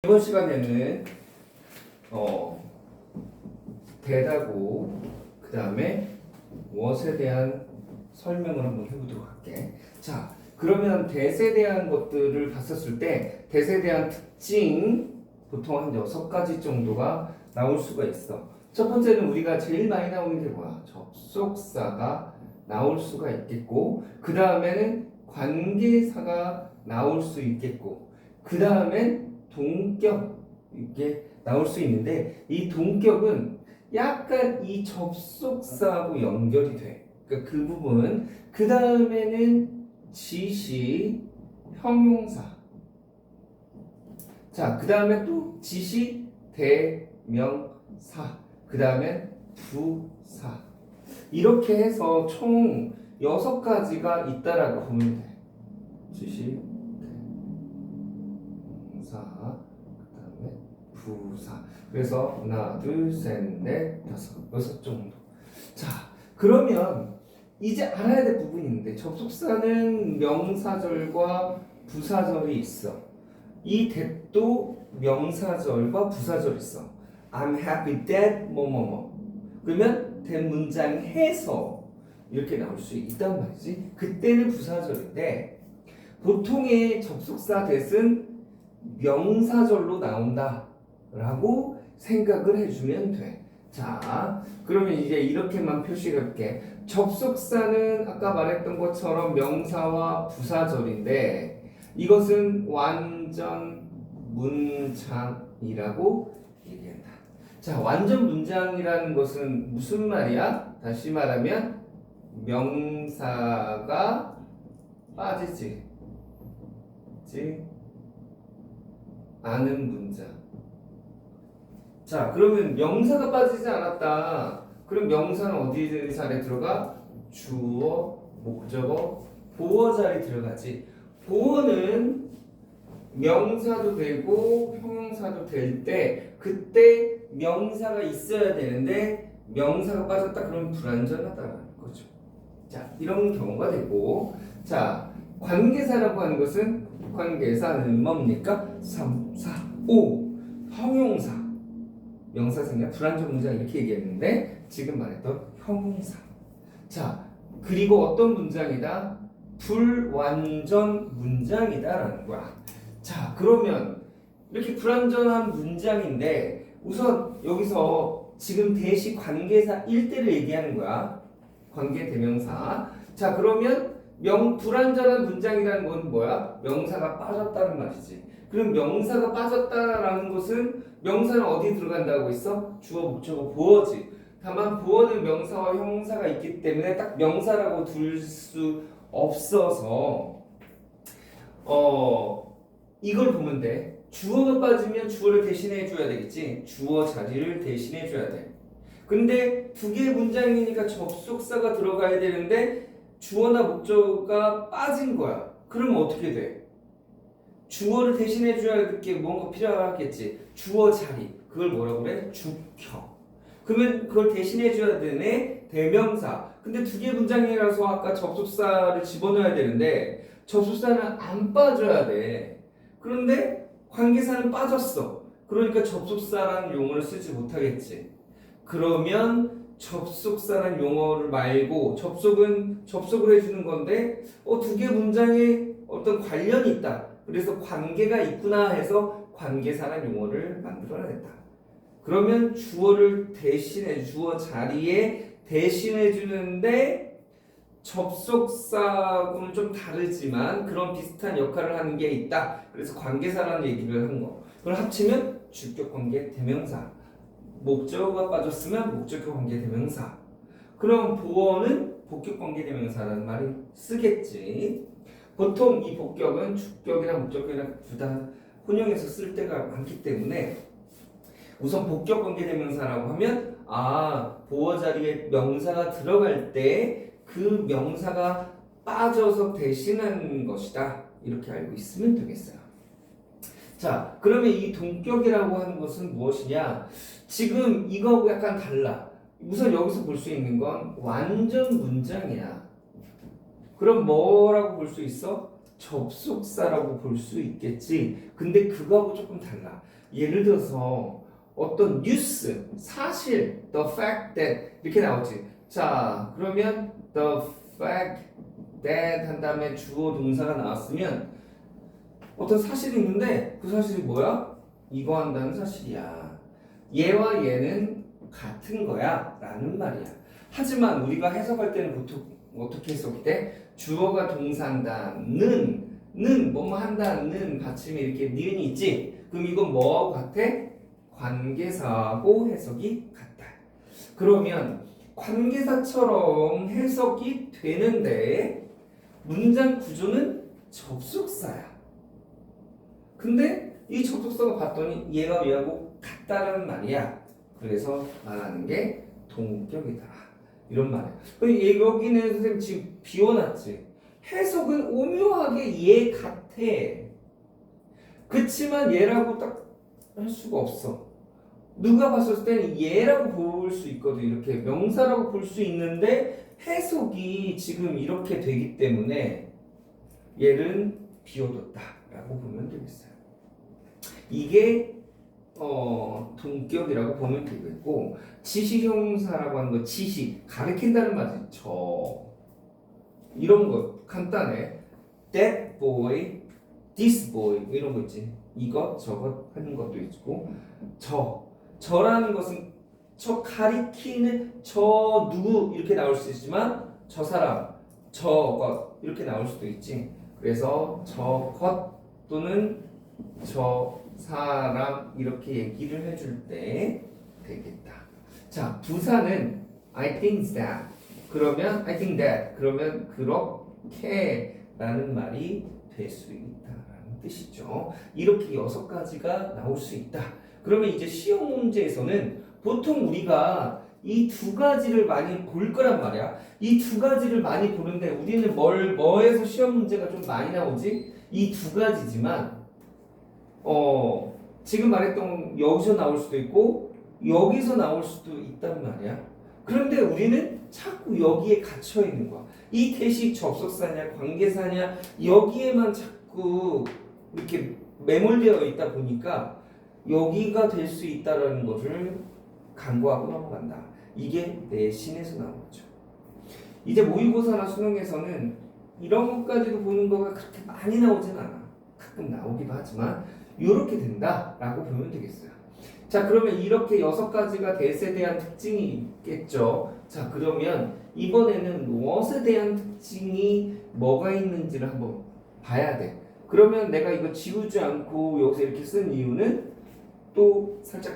이번 시간에는 대다고 그 다음에 what에 대한 설명을 한번 해보도록 할게. 자, 그러면 that에 대한 것들을 봤었을 때 that에 대한 특징 보통 한 6가지 정도가 나올 수가 있어. 첫 번째는 우리가 제일 많이 나오는 게 뭐야? 접속사가 나올 수가 있겠고, 그 다음에는 관계사가 나올 수 있겠고, 그 다음엔 동격 이게 나올 수 있는데, 이 동격은 약간 이 접속사하고 연결이 돼. 그러니까 그 부분. 그 다음에는 지시, 형용사. 자, 그 다음에 또 지시, 대명사. 그 다음에 부사. 이렇게 해서 총 6가지가 있다라고 보면 돼. 지시, 사, 그 다음에 부사. 그래서 하나, 둘, 셋, 넷, 다섯, 6 정도. 자, 그러면 이제 알아야 될 부분이 있는데, 접속사는 명사절과 부사절이 있어. 이 that도 명사절과 부사절이 있어. I'm happy that 뭐뭐뭐. 그러면 that 문장해서 이렇게 나올 수 있단 말이지. 그때는 부사절인데, 보통의 접속사 that은 명사절로 나온다 라고 생각을 해주면 돼. 자, 그러면 이제 이렇게만 표시해볼게. 접속사는 아까 말했던 것처럼 명사와 부사절인데, 이것은 완전 문장이라고 얘기한다. 자, 완전 문장이라는 것은 무슨 말이야? 다시 말하면 명사가 빠지지 않은 문장. 자, 그러면 명사가 빠지지 않았다. 그럼 명사는 어디 자리에 들어가? 주어, 목적어, 보어 자리에 들어가지. 보어는 명사도 되고 형용사도 될 때, 그때 명사가 있어야 되는데 명사가 빠졌다 그러면 불완전하다는 거죠. 자, 이런 경우가 되고, 자, 관계사라고 하는 것은, 관계사는 뭡니까? 3, 4, 5 형용사. 명사 생략 불완전 문장 이렇게 얘기했는데 지금 말했던 형용사. 자, 그리고 어떤 문장이다? 불완전 문장이다라는 거야. 자, 그러면 이렇게 불완전한 문장인데 우선 여기서 지금 대시 관계사 1대를 얘기하는 거야. 관계 대명사. 자, 그러면 불완전한 문장이라는 건 뭐야? 명사가 빠졌다는 말이지. 그럼 명사가 빠졌다라는 것은 명사는 어디 들어간다고 했어? 주어, 목적어, 보어지. 다만 보어는 명사와 형용사가 있기 때문에 딱 명사라고 둘 수 없어서 이걸 보면 돼. 주어가 빠지면 주어를 대신해 줘야 되겠지. 주어 자리를 대신해 줘야 돼. 근데 두 개의 문장이니까 접속사가 들어가야 되는데 주어나 목적어가 빠진 거야. 그러면 어떻게 돼? 주어를 대신해 줘야 될 게 뭔가 필요하겠지. 주어 자리. 그걸 뭐라고 그래? 주격. 그러면 그걸 대신해 줘야 되네. 대명사. 근데 두 개 문장이라서 아까 접속사를 집어넣어야 되는데 접속사는 안 빠져야 돼. 그런데 관계사는 빠졌어. 그러니까 접속사라는 용어를 쓰지 못하겠지. 그러면 접속사라는 용어를 말고 접속을 해주는 건데 두 개 문장에 어떤 관련이 있다. 그래서 관계가 있구나 해서 관계사라는 용어를 만들어냈다. 그러면 주어를 주어 자리에 대신해 주는데 접속사하고는 좀 다르지만 그런 비슷한 역할을 하는 게 있다. 그래서 관계사라는 얘기를 한 거. 그걸 합치면 주격 관계 대명사. 목적어가 빠졌으면 목적격 관계 대명사. 그럼 보어는 복격 관계 대명사라는 말을 쓰겠지. 보통 이 복격은 주격이랑 목적격이랑 둘 다 혼용해서 쓸 때가 많기 때문에 우선 복격 관계 대명사라고 하면 보어 자리에 명사가 들어갈 때 그 명사가 빠져서 대신하는 것이다. 이렇게 알고 있으면 되겠어요. 자, 그러면 이 동격이라고 하는 것은 무엇이냐? 지금 이거하고 약간 달라. 우선 여기서 볼 수 있는 건 완전 문장이야. 그럼 뭐라고 볼 수 있어? 접속사라고 볼 수 있겠지. 근데 그거하고 조금 달라. 예를 들어서 어떤 뉴스, 사실, the fact that 이렇게 나오지. 자, 그러면 the fact that 한 다음에 주어 동사가 나왔으면 어떤 사실이 있는데 그 사실이 뭐야? 이거 한다는 사실이야. 얘와 얘는 같은 거야 라는 말이야. 하지만 우리가 해석할 때는 보통 어떻게 해석돼? 주어가 동사한다. 는 뭐뭐 한다는 받침이 이렇게 니은이 있지. 그럼 이건 뭐하고 같아? 관계사하고 해석이 같다. 그러면 관계사처럼 해석이 되는데 문장 구조는 접속사야. 근데 이 접속사가 봤더니 얘가 얘하고 같다라는 말이야. 그래서 말하는 게 동격이다. 이런 말이야. 여기는 선생님 지금 비워놨지. 해석은 오묘하게 얘 같아. 그치만 얘라고 딱 할 수가 없어. 누가 봤을 때는 얘라고 볼 수 있거든. 이렇게 명사라고 볼 수 있는데 해석이 지금 이렇게 되기 때문에 얘는 비워뒀다라고 보면 되겠어요. 이게 동격이라고 보면 되겠고, 지시형용사라고 하는 거, 지시 가리킨다는 말이지. 저 이런 거 간단해. That boy, this boy 이런 거 있지. 이것 저것 하는 것도 있고, 저라는 것은 저 가리키는 저 누구 이렇게 나올 수 있지만 저 사람, 저것 이렇게 나올 수도 있지. 그래서 저것 또는 저 사람 이렇게 얘기를 해줄 때 되겠다. 자, 부사는 I think that 그러면 I think that 그러면 그렇게라는 말이 될 수 있다라는 뜻이죠. 이렇게 6가지가 나올 수 있다. 그러면 이제 시험 문제에서는 보통 우리가 이 2가지를 많이 볼 거란 말이야. 이 2가지를 많이 보는데 우리는 뭐에서 시험 문제가 좀 많이 나오지? 이 2가지지만 지금 말했던 여기서 나올 수도 있고 여기서 나올 수도 있단 말이야. 그런데 우리는 자꾸 여기에 갇혀 있는 거야. 이 대시 접속사냐 관계사냐 여기에만 자꾸 이렇게 매몰되어 있다 보니까 여기가 될 수 있다라는 것을 간과하고 넘어간다. 이게 내신에서 나온 거죠. 이제 모의고사나 수능에서는 이런 것까지도 보는 거가 그렇게 많이 나오진 않아. 가끔 나오기도 하지만 이렇게 된다라고 보면 되겠어요. 자, 그러면 이렇게 6가지가 that에 대한 특징이 있겠죠. 자, 그러면 이번에는 what에 대한 특징이 뭐가 있는지를 한번 봐야 돼. 그러면 내가 이거 지우지 않고 여기서 이렇게 쓴 이유는 또 살짝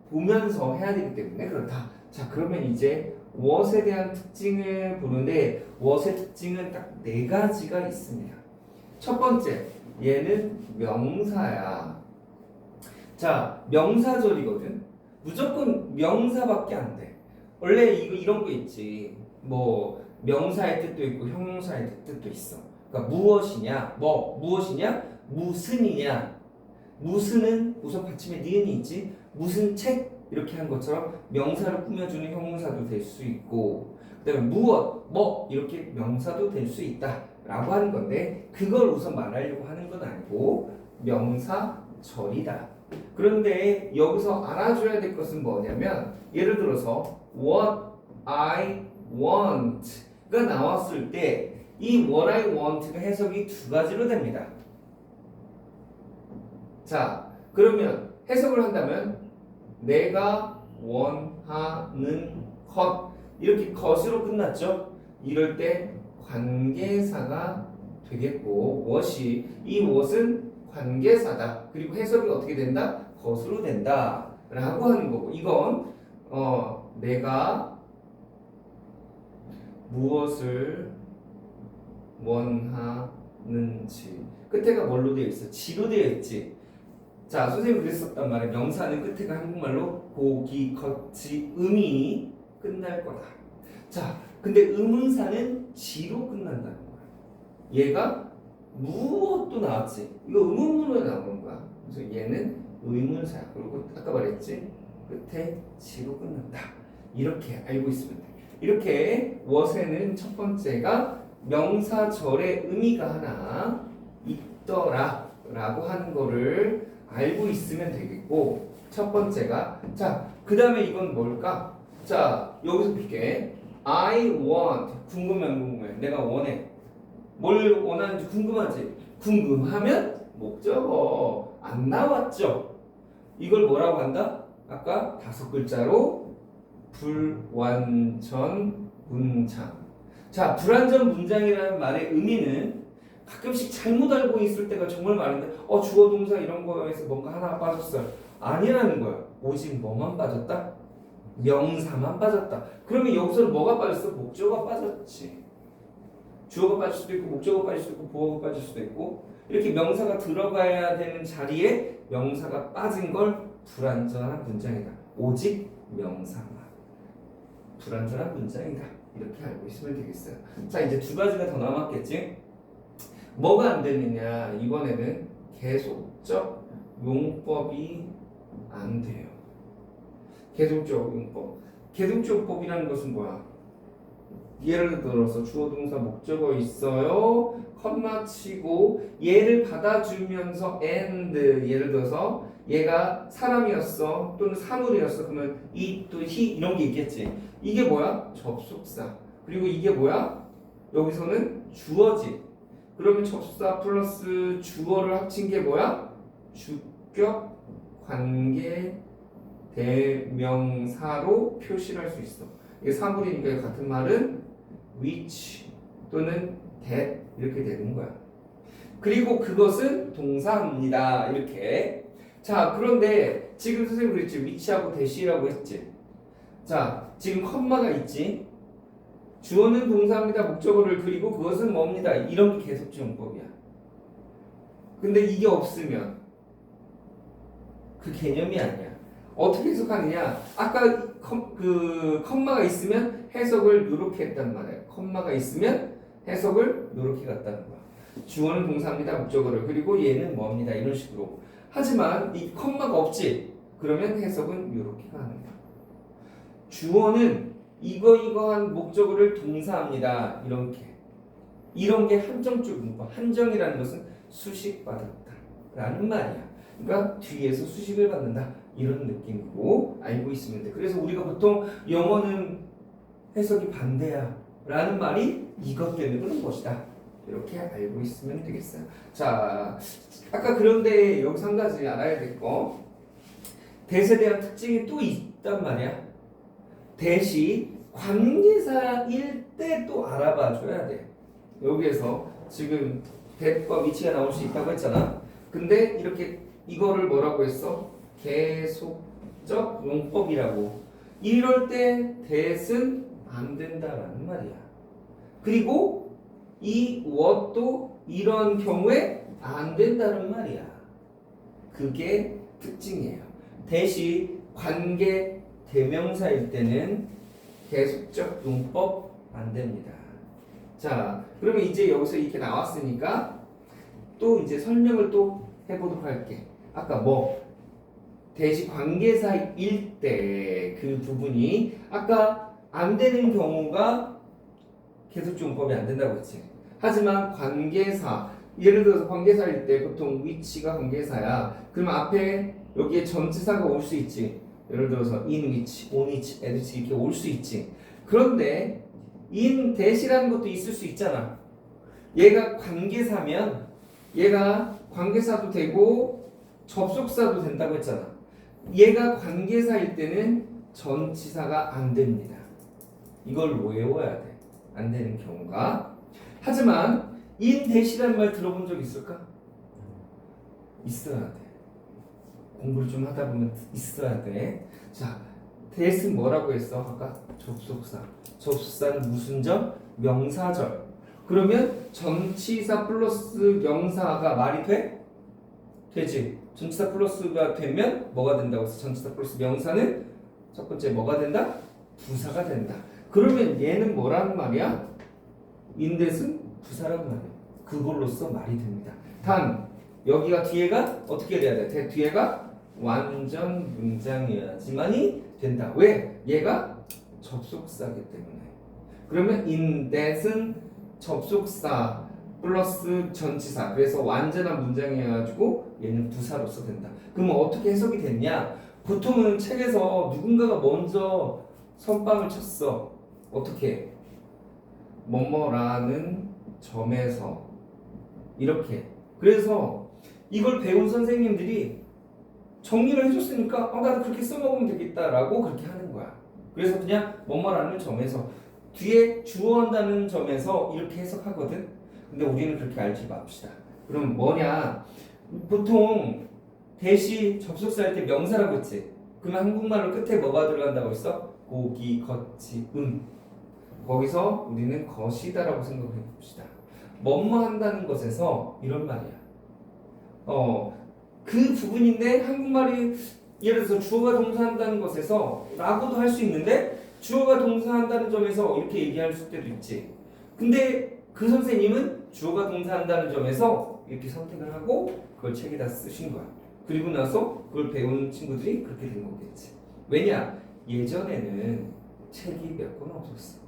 보면서 해야 되기 때문에 그렇다. 자, 그러면 이제 what에 대한 특징을 보는데 what의 특징은 딱 4가지가 있습니다. 첫 번째, 얘는 명사야. 자, 명사절이거든. 무조건 명사밖에 안 돼. 원래 이런 거 있지. 뭐 명사의 뜻도 있고 형용사의 뜻도 있어. 그러니까 무엇이냐, 무엇이냐, 무슨이냐. 무슨은 우선 받침에 니은이 있지. 무슨 책 이렇게 한 것처럼 명사를 꾸며주는 형용사도 될 수 있고, 그다음에 무엇, 이렇게 명사도 될 수 있다라고 하는 건데 그걸 우선 말하려고 하는 건 아니고 명사절이다. 그런데 여기서 알아줘야 될 것은 뭐냐면 예를 들어서 what I want가 나왔을 때 이 what I want가 해석이 2가지로 됩니다. 자, 그러면 해석을 한다면 내가 원하는 것 이렇게 것으로 끝났죠. 이럴 때 관계사가 되겠고 what이 이 what은 관계사다. 그리고 해석이 어떻게 된다? 것으로 된다 라고 하는 거고, 이건 내가 무엇을 원하는지 끝에가 뭘로 되어 있어? 지로 되어 있지. 자, 선생님이 그랬었단 말이에요. 명사는 끝에가 한국말로 고기, 겉이, 음이 끝날 거다. 자, 근데 의문사는 지로 끝난다는 거야. 얘가 무엇도 나왔지. 이거 의문문으로 나오는 거야. 그래서 얘는 의문사야. 그리고 아까 말했지. 끝에 지로 끝난다. 이렇게 알고 있으면 돼. 이렇게 what에는 첫 번째가 명사절의 의미가 하나 있더라 라고 하는 거를 알고 있으면 되겠고, 첫 번째가, 자, 그 다음에 이건 뭘까? 자, 여기서 볼게. I want. 궁금해, 안 궁금해? 내가 원해. 뭘 원하는지 궁금하지? 궁금하면 목적어. 안 나왔죠? 이걸 뭐라고 한다? 아까 5글자로 불완전 문장. 자, 불완전 문장이라는 말의 의미는 가끔씩 잘못 알고 있을 때가 정말 많은데, 주어 동사 이런 거에서 뭔가 하나 빠졌어요. 아니라는 거야. 오직 뭐만 빠졌다? 명사만 빠졌다. 그러면 여기서 뭐가 빠졌어? 목적어가 빠졌지. 주어가 빠질 수도 있고, 목적어가 빠질 수도 있고, 보어가 빠질 수도 있고, 이렇게 명사가 들어가야 되는 자리에 명사가 빠진 걸 불완전한 문장이다. 오직 명사만. 불완전한 문장이다. 이렇게 알고 있으면 되겠어요. 자, 이제 2가지가 더 남았겠지? 뭐가 안 되느냐? 이번에는 계속적 용법이 안 돼요. 계속적 용법. 계속적 용법이라는 것은 뭐야? 예를 들어서 주어 동사 목적어 있어요. 컴마 치고 얘를 받아주면서 and, 예를 들어서 얘가 사람이었어 또는 사물이었어. 그러면 it 또 he 이런 게 있겠지. 이게 뭐야? 접속사. 그리고 이게 뭐야? 여기서는 주어지. 그러면 접속사 플러스 주어를 합친 게 뭐야? 주격 관계 대명사로 표시를 할 수 있어. 이게 사물이니까 같은 말은 which 또는 that 이렇게 되는 거야. 그리고 그것은 동사입니다. 이렇게. 자, 그런데 지금 선생님 그랬지. which하고 that이라고 했지. 자, 지금 컴마가 있지. 주어는 동사입니다. 목적어를 그리고 그것은 뭡니다. 이런 게 계속적용법이야. 근데 이게 없으면 그 개념이 아니야. 어떻게 해석하느냐? 아까 컴마가 있으면 해석을 이렇게 했단 말이야. 컴마가 있으면 해석을 이렇게 갔다는 거야. 주어는 동사입니다. 목적어를 그리고 얘는 뭐입니다. 이런 식으로. 하지만 이 컴마가 없지. 그러면 해석은 이렇게 가는 거야. 주어는 이거한 목적어를 동사합니다. 이런 게 한정적 문법. 한정이라는 것은 수식받았다라는 말이야. 그러니까 뒤에서 수식을 받는다. 이런 느낌으로 알고 있으면 돼. 그래서 우리가 보통 영어는 해석이 반대야 라는 말이 이것 때문에 그런 것이다. 이렇게 알고 있으면 되겠어요. 자, 아까 그런데 여기서 한 가지 알아야 될 거. that에 대한 특징이 또 있단 말이야. that이 관계사일 때 또 알아봐 줘야 돼. 여기에서 지금 that과 위치가 나올 수 있다고 했잖아. 근데 이렇게 이거를 뭐라고 했어? 계속적 용법이라고. 이럴 때 that은 안 된다라는 말이야. 그리고 이 what도 이런 경우에 안 된다는 말이야. 그게 특징이에요. that이 관계 대명사일 때는 계속적 용법 안 됩니다. 자, 그러면 이제 여기서 이렇게 나왔으니까 또 이제 설명을 또 해보도록 할게. 아까 that이 관계사일 때 그 부분이 아까 안 되는 경우가 계속적 용법이 안 된다고 했지. 하지만 관계사, 예를 들어서 관계사일 때 보통 which가 관계사야. 그러면 앞에 여기에 전치사가 올 수 있지. 예를 들어서 in which, on which, at which 이렇게 올 수 있지. 그런데 in that이라는 것도 있을 수 있잖아. 얘가 관계사면 얘가 관계사도 되고 접속사도 된다고 했잖아. 얘가 관계사일 때는 전치사가 안 됩니다. 이걸 외워야 돼. 안 되는 경우가. 하지만 in that이라는 말 들어본 적 있을까? 있어야 돼. 공부를 좀 하다 보면 있어야 돼. 자, that은 뭐라고 했어? 아까 접속사. 접속사는 무슨 절? 명사절. 그러면 전치사 플러스 명사가 말이 돼? 되지. 전치사 플러스가 되면 뭐가 된다고 해서 전치사 플러스 명사는 첫 번째 뭐가 된다? 부사가 된다. 그러면 얘는 뭐라는 말이야? 인댓은 부사라는 말이야. 그걸로써 말이 됩니다. 단 여기가 뒤에가 어떻게 돼야 돼? 뒤에가 완전 문장이어야지만이 된다. 왜? 얘가 접속사기 때문에. 그러면 in that은 접속사 플러스 전치사. 그래서 완전한 문장이 해가지고 얘는 부사로서 된다. 그러면 어떻게 해석이 됐냐? 보통은 책에서 누군가가 먼저 선빵을 쳤어. 어떻게? 뭐뭐라는 점에서 이렇게. 그래서 이걸 배운 선생님들이 정리를 해줬으니까 나도 그렇게 써먹으면 되겠다라고 그렇게 하는 거야. 그래서 그냥 뭐뭐라는 점에서 뒤에 주어한다는 점에서 이렇게 해석하거든. 근데 우리는 그렇게 알지 맙시다. 그럼 뭐냐? 보통 대시 접속사 할 때 명사라고 했지. 그러면 한국말로 끝에 뭐가 들어간다고 했어? 고기, 겉이, 거기서 우리는 것이다라고 생각해 봅시다. 뭐뭐 한다는 것에서 이런 말이야. 그 부분인데 한국말이 예를 들어서 주어가 동사한다는 것에서 라고도 할 수 있는데 주어가 동사한다는 점에서 이렇게 얘기할 때도 있지. 근데 그 선생님은 주어가 동사한다는 점에서 이렇게 선택을 하고 그걸 책에다 쓰신 거야. 그리고 나서 그걸 배운 친구들이 그렇게 된 거겠지. 왜냐? 예전에는 책이 몇 권 없었어.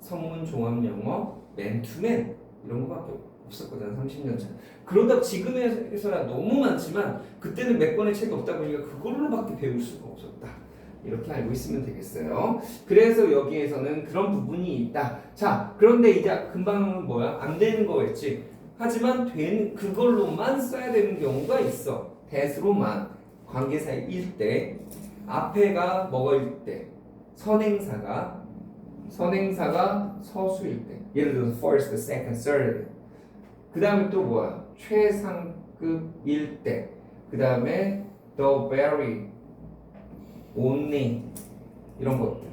성문 종합 영어, 맨투맨 이런 거밖에 없었거든. 30년 전. 그러다 지금에서야 너무 많지만 그때는 몇 권의 책이 없다 보니까 그걸로밖에 배울 수가 없었다. 이렇게 알고 있으면 되겠어요. 그래서 여기에서는 그런 부분이 있다. 자, 그런데 이제 금방은 뭐야? 안 되는 거였지. 하지만 그걸로만 써야 되는 경우가 있어. 대수로만 관계사일 때, 앞에가 뭐일 때, 선행사가 서수일 때, 예를 들어서 first, second, third. 그 다음에 또 뭐야? 최상급일 때, 그 다음에 the very, only 이런 것들,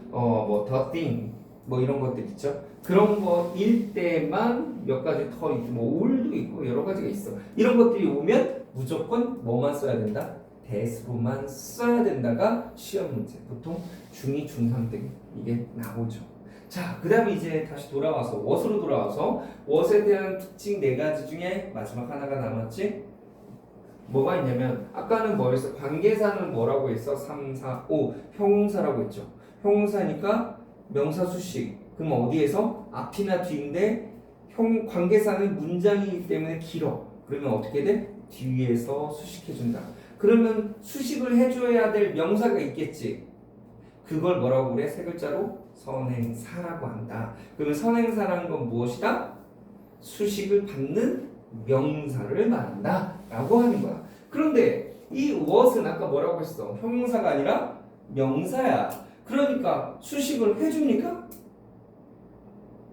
뭐 the thing, 뭐 이런 것들 있죠. 그런 거일 때만 몇 가지 더 있고, 뭐 all도 있고 여러 가지가 있어. 이런 것들이 오면 무조건 뭐만 써야 된다? 대수로만 써야 된다가 시험 문제. 보통 중2, 중3 때 이게 나오죠. 자, 그 다음에 이제 다시 돌아와서 what으로 돌아와서 what에 대한 특징 4가지 중에 마지막 하나가 남았지? 뭐가 있냐면 아까는 뭐였어? 관계사는 뭐라고 했어? 3, 4, 5 형용사라고 했죠. 형용사니까 명사 수식. 그럼 어디에서? 앞이나 뒤인데 관계사는 문장이기 때문에 길어. 그러면 어떻게 돼? 뒤에서 수식해준다. 그러면 수식을 해줘야 될 명사가 있겠지. 그걸 뭐라고 그래? 3글자로 선행사라고 한다. 그러면 선행사라는 건 무엇이다? 수식을 받는 명사를 말한다 라고 하는 거야. 그런데 이 what은 아까 뭐라고 했어? 형용사가 아니라 명사야. 그러니까 수식을 해줍니까?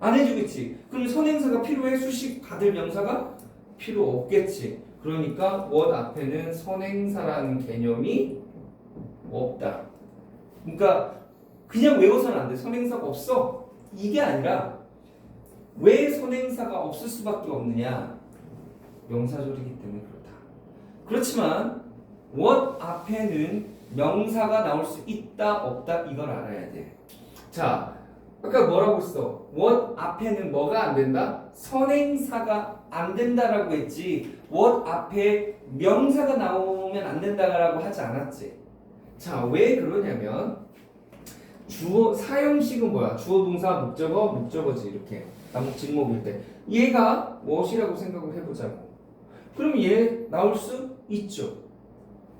안 해주겠지. 그럼 선행사가 필요해? 수식 받을 명사가 필요 없겠지. 그러니까 what 앞에는 선행사라는 개념이 없다. 그러니까 그냥 외워서는 안 돼. 선행사가 없어. 이게 아니라 왜 선행사가 없을 수밖에 없느냐? 명사절이기 때문에 그렇다. 그렇지만 what 앞에는 명사가 나올 수 있다 없다 이걸 알아야 돼. 자, 아까 뭐라고 했어? what 앞에는 뭐가 안 된다? 선행사가 안 된다라고 했지. what 앞에 명사가 나오면 안 된다라고 하지 않았지. 자, 왜 그러냐면 주어 사형식은 뭐야? 주어 동사 목적어 목적어지. 이렇게 남목 직목일 때 얘가 무엇이라고 생각을 해보자고. 그럼 얘 나올 수 있죠.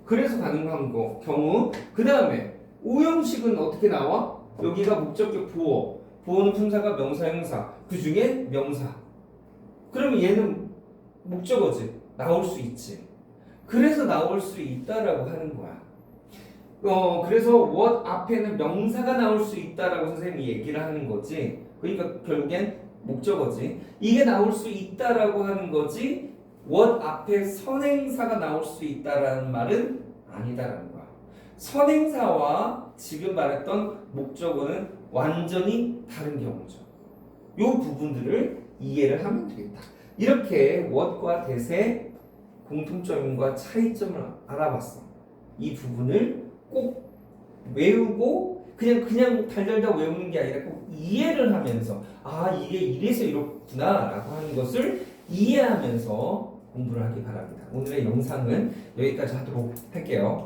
그래서 가능한 경우. 그 다음에 오형식은 어떻게 나와? 여기가 목적격 보어, 보어는 품사가 명사 형사, 그 중에 명사. 그러면 얘는 목적어지. 나올 수 있지. 그래서 나올 수 있다라고 하는 거야. 그래서 what 앞에는 명사가 나올 수 있다라고 선생님이 얘기를 하는 거지. 그러니까 결국엔 목적어지. 이게 나올 수 있다라고 하는 거지. what 앞에 선행사가 나올 수 있다라는 말은 아니다라는 거야. 선행사와 지금 말했던 목적어는 완전히 다른 경우죠. 이 부분들을 이해를 하면 되겠다. 이렇게 what과 that의 공통점과 차이점을 알아봤어. 이 부분을 꼭 외우고 그냥 달달달 외우는 게 아니라 꼭 이해를 하면서 이게 이래서 이렇구나 라고 하는 것을 이해하면서 공부를 하기 바랍니다. 오늘의 영상은 여기까지 하도록 할게요.